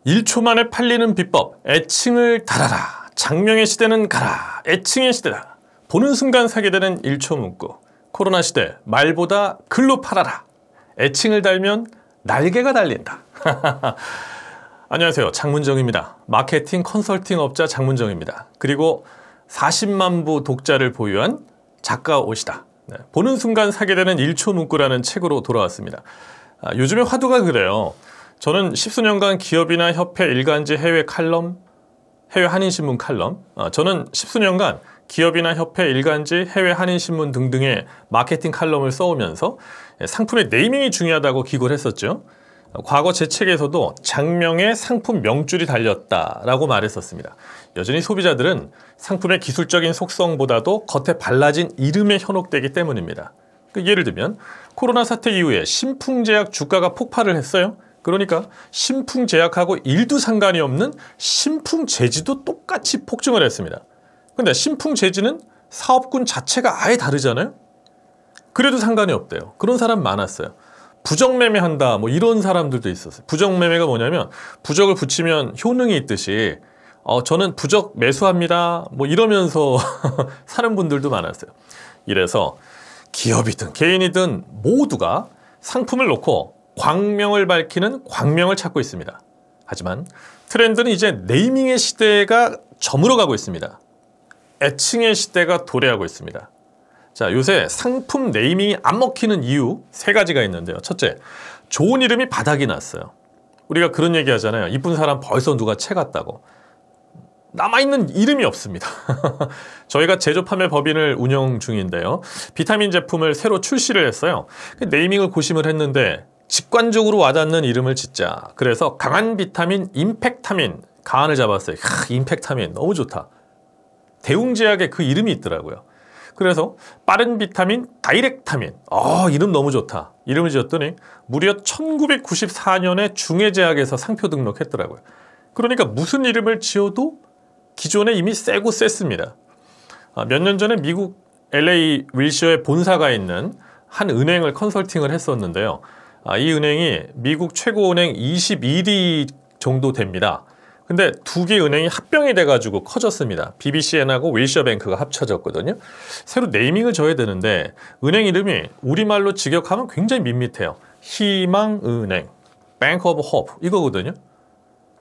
1초 만에 팔리는 비법, 애칭을 달아라. 장명의 시대는 가라. 애칭의 시대다. 보는 순간 사게 되는 1초 문구. 코로나 시대, 말보다 글로 팔아라. 애칭을 달면 날개가 달린다. 안녕하세요. 장문정입니다. 마케팅 컨설팅 업자 장문정입니다. 그리고 40만 부 독자를 보유한 작가 오시다. 보는 순간 사게 되는 1초 문구라는 책으로 돌아왔습니다. 요즘에 화두가 그래요. 저는 10수년간 기업이나 협회 일간지 해외 칼럼, 해외 한인신문 칼럼, 저는 10수년간 기업이나 협회 일간지 해외 한인신문 등등의 마케팅 칼럼을 써오면서 상품의 네이밍이 중요하다고 기고를 했었죠. 과거 제 책에서도 장명의 상품 명줄이 달렸다라고 말했었습니다. 여전히 소비자들은 상품의 기술적인 속성보다도 겉에 발라진 이름에 현혹되기 때문입니다. 예를 들면 코로나 사태 이후에 신풍제약 주가가 폭발을 했어요. 그러니까 신풍제약하고 일도 상관이 없는 신풍제지도 똑같이 폭증을 했습니다. 근데 신풍제지는 사업군 자체가 아예 다르잖아요. 그래도 상관이 없대요. 그런 사람 많았어요. 부적매매한다 뭐 이런 사람들도 있었어요. 부적매매가 뭐냐면 부적을 붙이면 효능이 있듯이 저는 부적 매수합니다 뭐 이러면서 사는 분들도 많았어요. 이래서 기업이든 개인이든 모두가 상품을 놓고 광명을 밝히는 광명을 찾고 있습니다. 하지만 트렌드는 이제 네이밍의 시대가 저물어가고 있습니다. 애칭의 시대가 도래하고 있습니다. 자, 요새 상품 네이밍이 안 먹히는 이유 3가지가 있는데요. 첫째, 좋은 이름이 바닥이 났어요. 우리가 그런 얘기 하잖아요. 이쁜 사람 벌써 누가 채 갔다고. 남아있는 이름이 없습니다. 저희가 제조 판매 법인을 운영 중인데요. 비타민 제품을 새로 출시를 했어요. 네이밍을 고심을 했는데 직관적으로 와닿는 이름을 짓자. 그래서 강한 비타민 임팩타민 가안을 잡았어요. 임팩타민 너무 좋다. 대웅제약에 그 이름이 있더라고요. 그래서 빠른 비타민 다이렉타민 이름 너무 좋다. 이름을 지었더니 무려 1994년에 중해제약에서 상표 등록했더라고요. 그러니까 무슨 이름을 지어도 기존에 이미 세고 셌습니다. 몇 년 전에 미국 LA 윌셔에 본사가 있는 한 은행을 컨설팅을 했었는데요. 이 은행이 미국 최고은행 21위 정도 됩니다. 근데 2개 은행이 합병이 돼가지고 커졌습니다. BBCN하고 윌셔뱅크가 합쳐졌거든요. 새로 네이밍을 줘야 되는데 은행 이름이 우리말로 직역하면 굉장히 밋밋해요. 희망은행, Bank of Hope 이거거든요.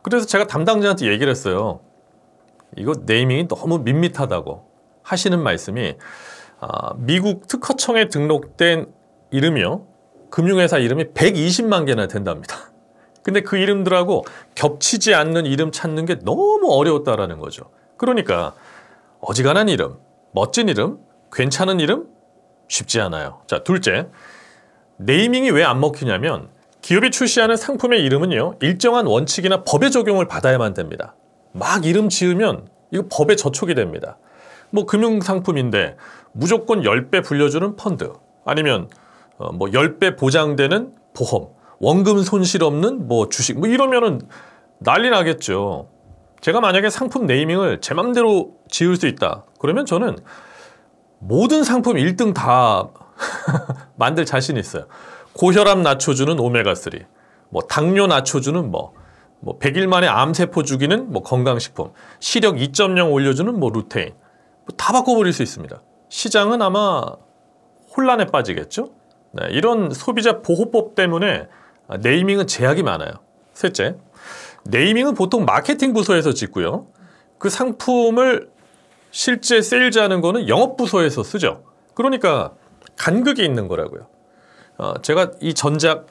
그래서 제가 담당자한테 얘기를 했어요. 이거 네이밍이 너무 밋밋하다고 하시는 말씀이 미국 특허청에 등록된 이름이요. 금융회사 이름이 120만 개나 된답니다. 근데 그 이름들하고 겹치지 않는 이름 찾는 게 너무 어려웠다라는 거죠. 그러니까 어지간한 이름, 멋진 이름, 괜찮은 이름 쉽지 않아요. 자, 둘째, 네이밍이 왜 안 먹히냐면 기업이 출시하는 상품의 이름은요, 일정한 원칙이나 법의 적용을 받아야만 됩니다. 막 이름 지으면 이거 법에 저촉이 됩니다. 뭐 금융상품인데 무조건 10배 불려주는 펀드, 아니면 뭐 10배 보장되는 보험, 원금 손실 없는 뭐 주식 뭐 이러면은 난리 나겠죠. 제가 만약에 상품 네이밍을 제 맘대로 지을 수 있다 그러면 저는 모든 상품 1등 다 만들 자신 있어요. 고혈압 낮춰주는 오메가3, 뭐 당뇨 낮춰주는 뭐 100일 만에 암세포 죽이는 뭐 건강식품, 시력 2.0 올려주는 뭐 루테인, 다 바꿔버릴 수 있습니다. 시장은 아마 혼란에 빠지겠죠. 네, 이런 소비자 보호법 때문에 네이밍은 제약이 많아요. 셋째, 네이밍은 보통 마케팅 부서에서 짓고요. 그 상품을 실제 세일즈하는 거는 영업부서에서 쓰죠. 그러니까 간극이 있는 거라고요. 제가 이 전작,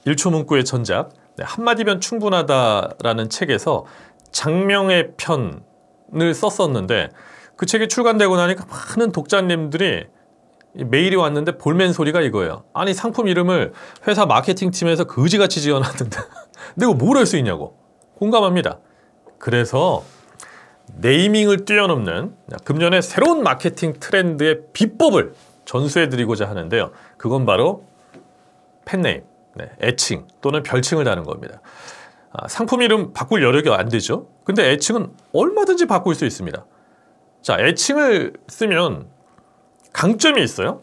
1초 문구의 전작, 한마디면 충분하다라는 책에서 장명의 편을 썼었는데 그 책이 출간되고 나니까 많은 독자님들이 메일이 왔는데 볼멘 소리가 이거예요. 아니 상품 이름을 회사 마케팅팀에서 거지같이 지어놨는데 내가 뭘 할 수 있냐고. 공감합니다. 그래서 네이밍을 뛰어넘는 금년의 새로운 마케팅 트렌드의 비법을 전수해드리고자 하는데요. 그건 바로 펜네임, 애칭 또는 별칭을 다는 겁니다. 상품 이름 바꿀 여력이 안 되죠. 근데 애칭은 얼마든지 바꿀 수 있습니다. 자, 애칭을 쓰면 강점이 있어요.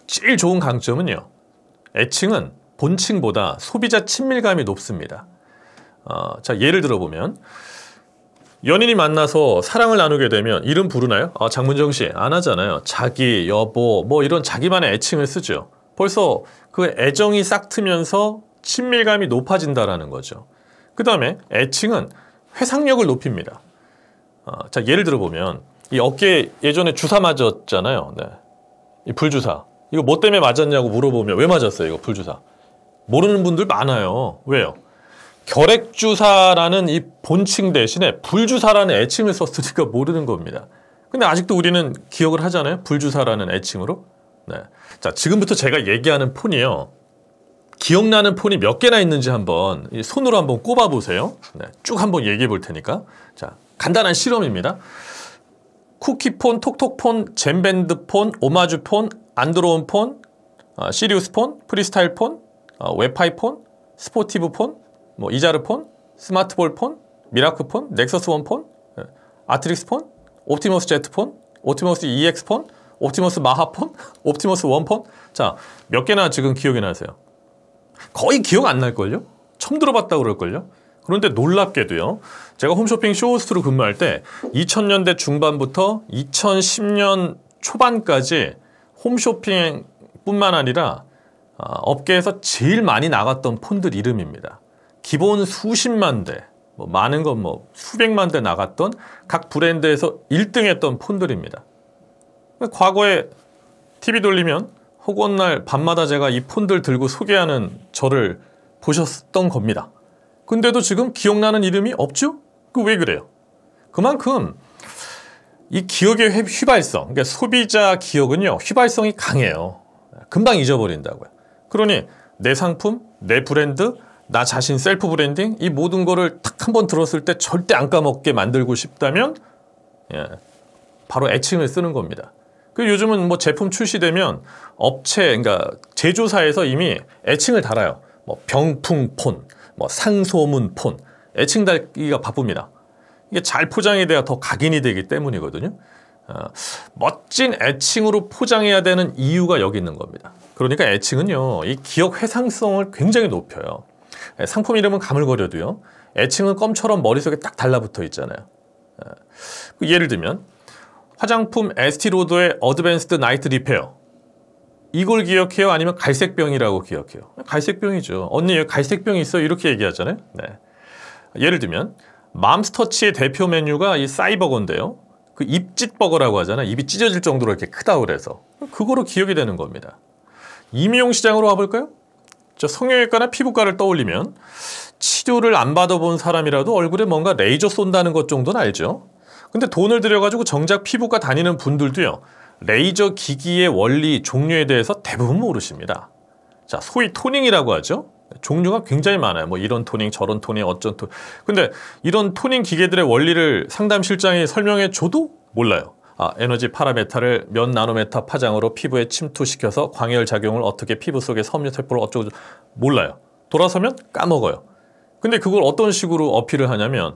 제일 좋은 강점은요, 애칭은 본층보다 소비자 친밀감이 높습니다. 자, 예를 들어보면 연인이 만나서 사랑을 나누게 되면 이름 부르나요? 장문정 씨 안 하잖아요. 자기, 여보 뭐 이런 자기만의 애칭을 쓰죠. 벌써 그 애정이 싹 트면서 친밀감이 높아진다라는 거죠. 그 다음에 애칭은 회상력을 높입니다. 자, 예를 들어보면 이 어깨에 예전에 주사 맞았잖아요. 네. 이 불주사. 이거 뭐 때문에 맞았냐고 물어보면 왜 맞았어요? 이거 불주사. 모르는 분들 많아요. 왜요? 결핵주사라는 이 본칭 대신에 불주사라는 애칭을 썼으니까 모르는 겁니다. 근데 아직도 우리는 기억을 하잖아요. 불주사라는 애칭으로. 네. 자, 지금부터 제가 얘기하는 폰이요. 기억나는 폰이 몇 개나 있는지 한번 손으로 한번 꼽아 보세요. 네. 쭉 한번 얘기해 볼 테니까. 자, 간단한 실험입니다. 쿠키폰, 톡톡폰, 잼밴드폰, 오마주폰, 안드로온폰, 시리우스폰, 프리스타일폰, 웹파이폰, 스포티브폰, 뭐 이자르폰, 스마트볼폰, 미라크폰, 넥서스원폰, 아트릭스폰, 옵티머스 제트폰, 옵티머스 EX폰, 옵티머스 마하폰, 옵티머스 원폰. 자, 몇 개나 지금 기억이 나세요? 거의 기억 안 날걸요? 처음 들어봤다고 그럴걸요? 그런데 놀랍게도요. 제가 홈쇼핑 쇼호스트로 근무할 때 2000년대 중반부터 2010년 초반까지 홈쇼핑뿐만 아니라 업계에서 제일 많이 나갔던 폰들 이름입니다. 기본 수십만 대, 뭐 많은 건 뭐 수백만 대 나갔던 각 브랜드에서 1등 했던 폰들입니다. 과거에 TV 돌리면 허구한 밤마다 제가 이 폰들 들고 소개하는 저를 보셨던 겁니다. 근데도 지금 기억나는 이름이 없죠? 왜 그래요? 그만큼 이 기억의 휘발성, 그러니까 소비자 기억은요, 휘발성이 강해요. 금방 잊어버린다고요. 그러니 내 상품, 내 브랜드, 나 자신 셀프 브랜딩, 이 모든 거를 탁 한번 들었을 때 절대 안 까먹게 만들고 싶다면, 바로 애칭을 쓰는 겁니다. 그 요즘은 뭐 제품 출시되면 업체, 그러니까 제조사에서 이미 애칭을 달아요. 뭐 병풍폰, 뭐 상소문폰, 애칭 달기가 바쁩니다. 이게 잘 포장이 돼야 더 각인이 되기 때문이거든요. 멋진 애칭으로 포장해야 되는 이유가 여기 있는 겁니다. 그러니까 애칭은요, 이 기억 회상성을 굉장히 높여요. 상품 이름은 가물거려도요, 애칭은 껌처럼 머릿속에 딱 달라붙어 있잖아요. 예를 들면 화장품 에스티로더의 어드밴스드 나이트 리페어, 이걸 기억해요? 아니면 갈색병이라고 기억해요? 갈색병이죠. 언니 여기 갈색병이 있어? 이렇게 얘기하잖아요. 네. 예를 들면 맘스터치의 대표 메뉴가 이 싸이버거인데요. 그 입찢버거라고 하잖아요. 입이 찢어질 정도로 이렇게 크다고 그래서 그거로 기억이 되는 겁니다. 임용 시장으로 와볼까요? 저 성형외과나 피부과를 떠올리면 치료를 안 받아본 사람이라도 얼굴에 뭔가 레이저 쏜다는 것 정도는 알죠. 근데 돈을 들여가지고 정작 피부과 다니는 분들도요, 레이저 기기의 원리, 종류에 대해서 대부분 모르십니다. 자, 소위 토닝이라고 하죠. 종류가 굉장히 많아요. 뭐 이런 토닝, 저런 토닝, 어쩐 토닝. 근데 이런 토닝 기계들의 원리를 상담실장이 설명해 줘도 몰라요. 에너지 파라메타를 몇 나노메타 파장으로 피부에 침투시켜서 광열 작용을 어떻게 피부 속의 섬유세포를 어쩌고 몰라요. 돌아서면 까먹어요. 근데 그걸 어떤 식으로 어필을 하냐면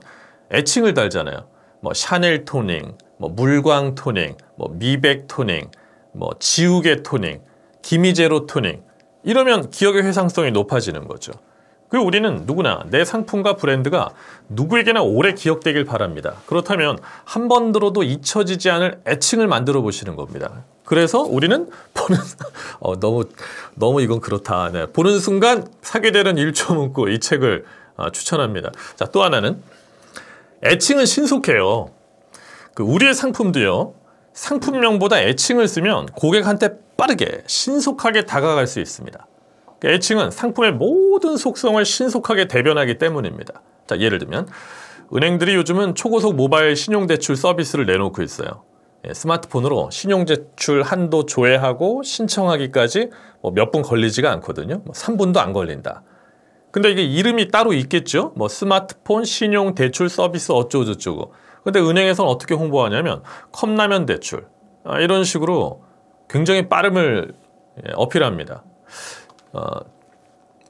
애칭을 달잖아요. 뭐 샤넬 토닝, 뭐 물광 토닝, 뭐 미백 토닝, 뭐 지우개 토닝, 기미제로 토닝. 이러면 기억의 회상성이 높아지는 거죠. 그리고 우리는 누구나 내 상품과 브랜드가 누구에게나 오래 기억되길 바랍니다. 그렇다면 한 번 들어도 잊혀지지 않을 애칭을 만들어 보시는 겁니다. 그래서 우리는 보는 너무 이건 그렇다. 네. 보는 순간 사게 되는 1초 문구, 이 책을 추천합니다. 자, 또 하나는 애칭은 신속해요. 우리의 상품도요, 상품명보다 애칭을 쓰면 고객한테 빠르게 신속하게 다가갈 수 있습니다. 애칭은 상품의 모든 속성을 신속하게 대변하기 때문입니다. 자, 예를 들면 은행들이 요즘은 초고속 모바일 신용대출 서비스를 내놓고 있어요. 스마트폰으로 신용대출 한도 조회하고 신청하기까지 몇 분 걸리지가 않거든요. 3분도 안 걸린다. 근데 이게 이름이 따로 있겠죠? 스마트폰 신용대출 서비스 어쩌고저쩌고. 근데 은행에서는 어떻게 홍보하냐면 컵라면 대출, 이런 식으로 굉장히 빠름을 어필합니다.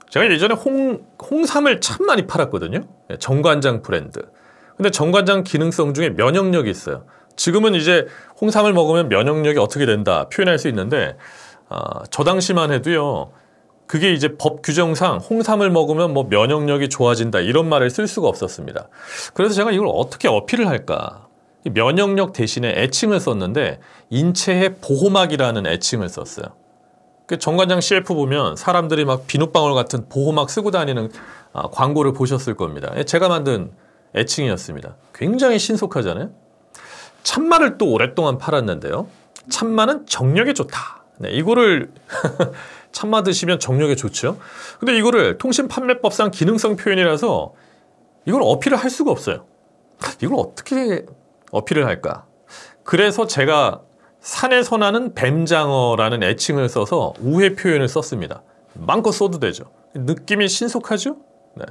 제가 예전에 홍삼을 참 많이 팔았거든요. 정관장 브랜드. 근데 정관장 기능성 중에 면역력이 있어요. 지금은 이제 홍삼을 먹으면 면역력이 어떻게 된다 표현할 수 있는데, 저 당시만 해도요, 그게 이제 법 규정상 홍삼을 먹으면 뭐 면역력이 좋아진다 이런 말을 쓸 수가 없었습니다. 그래서 제가 이걸 어떻게 어필을 할까? 면역력 대신에 애칭을 썼는데 인체의 보호막이라는 애칭을 썼어요. 정관장 CF 보면 사람들이 막 비눗방울 같은 보호막 쓰고 다니는 광고를 보셨을 겁니다. 제가 만든 애칭이었습니다. 굉장히 신속하잖아요. 참마를 또 오랫동안 팔았는데요. 참마는 정력에 좋다. 네, 이거를 참마 드시면 정력에 좋죠. 근데 이거를 통신판매법상 기능성 표현이라서 이걸 어필을 할 수가 없어요. 이걸 어떻게 어필을 할까? 그래서 제가 산에서 나는 뱀장어라는 애칭을 써서 우회 표현을 썼습니다. 마음껏 써도 되죠. 느낌이 신속하죠? 네.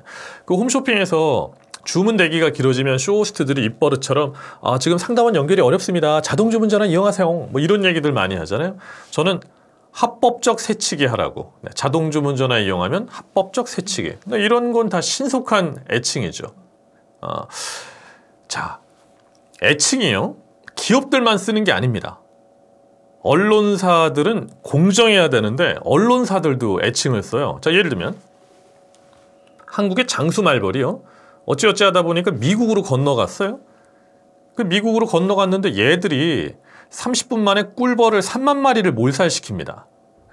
그 홈쇼핑에서 주문 대기가 길어지면 쇼호스트들이 입버릇처럼 지금 상담원 연결이 어렵습니다. 자동 주문 전화 이용하세요. 뭐 이런 얘기들 많이 하잖아요. 저는 합법적 새치기 하라고. 네. 자동 주문 전화 이용하면 합법적 새치기. 네. 이런 건 다 신속한 애칭이죠. 자, 애칭이요. 기업들만 쓰는 게 아닙니다. 언론사들은 공정해야 되는데 언론사들도 애칭을 써요. 자, 예를 들면 한국의 장수 말벌이요. 어찌어찌 하다 보니까 미국으로 건너갔어요. 그 미국으로 건너갔는데 얘들이 30분 만에 꿀벌을 3만 마리를 몰살시킵니다.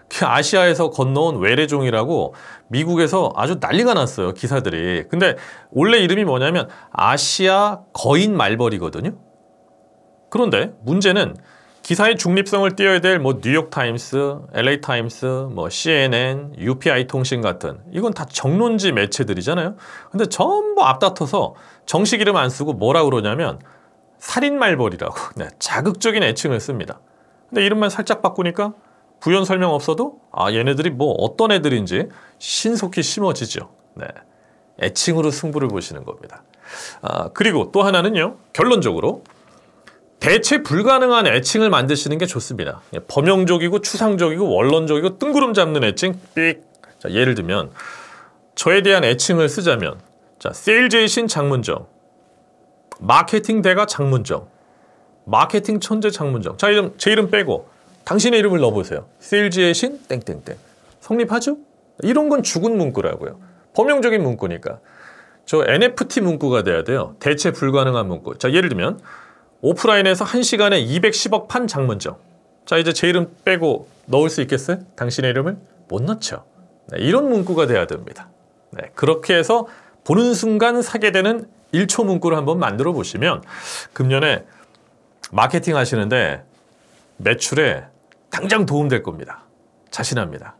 그 아시아에서 건너온 외래종이라고 미국에서 아주 난리가 났어요. 기사들이. 근데 원래 이름이 뭐냐면 아시아 거인 말벌이거든요. 그런데 문제는 기사의 중립성을 띄어야 될 뭐 뉴욕타임스, LA타임스, 뭐 CNN, UPI 통신 같은 이건 다 정론지 매체들이잖아요. 근데 전부 앞다퉈서 정식 이름 안 쓰고 뭐라 그러냐면 살인말벌이라고 네, 자극적인 애칭을 씁니다. 근데 이름만 살짝 바꾸니까 부연 설명 없어도 얘네들이 뭐 어떤 애들인지 신속히 심어지죠. 네, 애칭으로 승부를 보시는 겁니다. 그리고 또 하나는요. 결론적으로 대체 불가능한 애칭을 만드시는 게 좋습니다. 범용적이고 추상적이고 원론적이고 뜬구름 잡는 애칭 삑. 자, 예를 들면 저에 대한 애칭을 쓰자면 자, 세일즈의 신 장문정, 마케팅 대가 장문정, 마케팅 천재 장문정. 자, 제 이름 빼고 당신의 이름을 넣어보세요. 세일즈의 신 땡땡땡. 성립하죠? 이런 건 죽은 문구라고요. 범용적인 문구니까. 저 NFT 문구가 돼야 돼요. 대체 불가능한 문구. 자, 예를 들면 오프라인에서 1시간에 210억 판 장문정. 자, 이제 제 이름 빼고 넣을 수 있겠어요? 당신의 이름을? 못 넣죠. 네, 이런 문구가 돼야 됩니다. 네, 그렇게 해서 보는 순간 사게 되는 1초 문구를 한번 만들어 보시면 금년에 마케팅 하시는데 매출에 당장 도움될 겁니다. 자신합니다.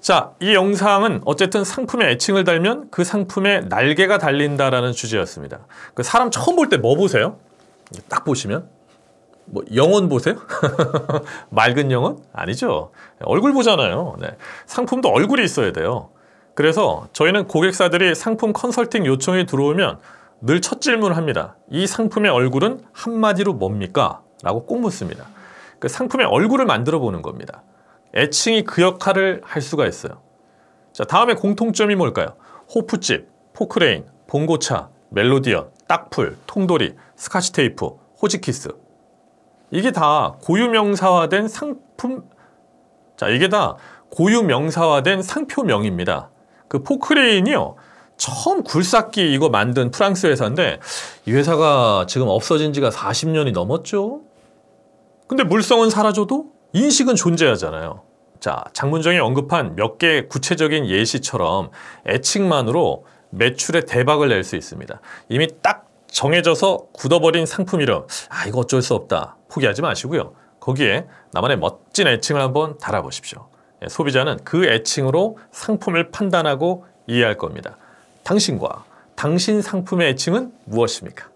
자, 이 영상은 어쨌든 상품의 애칭을 달면 그 상품에 날개가 달린다라는 주제였습니다. 그 사람 처음 볼 때 뭐 보세요? 딱 보시면 뭐 영혼 보세요? 맑은 영혼? 아니죠. 얼굴 보잖아요. 네. 상품도 얼굴이 있어야 돼요. 그래서 저희는 고객사들이 상품 컨설팅 요청이 들어오면 늘 첫 질문을 합니다. 이 상품의 얼굴은 한마디로 뭡니까? 라고 꼭 묻습니다. 그 상품의 얼굴을 만들어 보는 겁니다. 애칭이 그 역할을 할 수가 있어요. 자, 다음에 공통점이 뭘까요? 호프집, 포크레인, 봉고차, 멜로디언, 딱풀, 통돌이, 스카치테이프, 호지키스. 이게 다 고유명사화된 상품, 자, 이게 다 고유명사화된 상표명입니다. 그 포크레인이요. 처음 굴삭기 이거 만든 프랑스 회사인데 이 회사가 지금 없어진 지가 40년이 넘었죠. 근데 물성은 사라져도 인식은 존재하잖아요. 자, 장문정이 언급한 몇 개의 구체적인 예시처럼 애칭만으로 매출에 대박을 낼 수 있습니다. 이미 딱 정해져서 굳어버린 상품 이름, 이거 어쩔 수 없다. 포기하지 마시고요. 거기에 나만의 멋진 애칭을 한번 달아보십시오. 소비자는 그 애칭으로 상품을 판단하고 이해할 겁니다. 당신과 당신 상품의 애칭은 무엇입니까?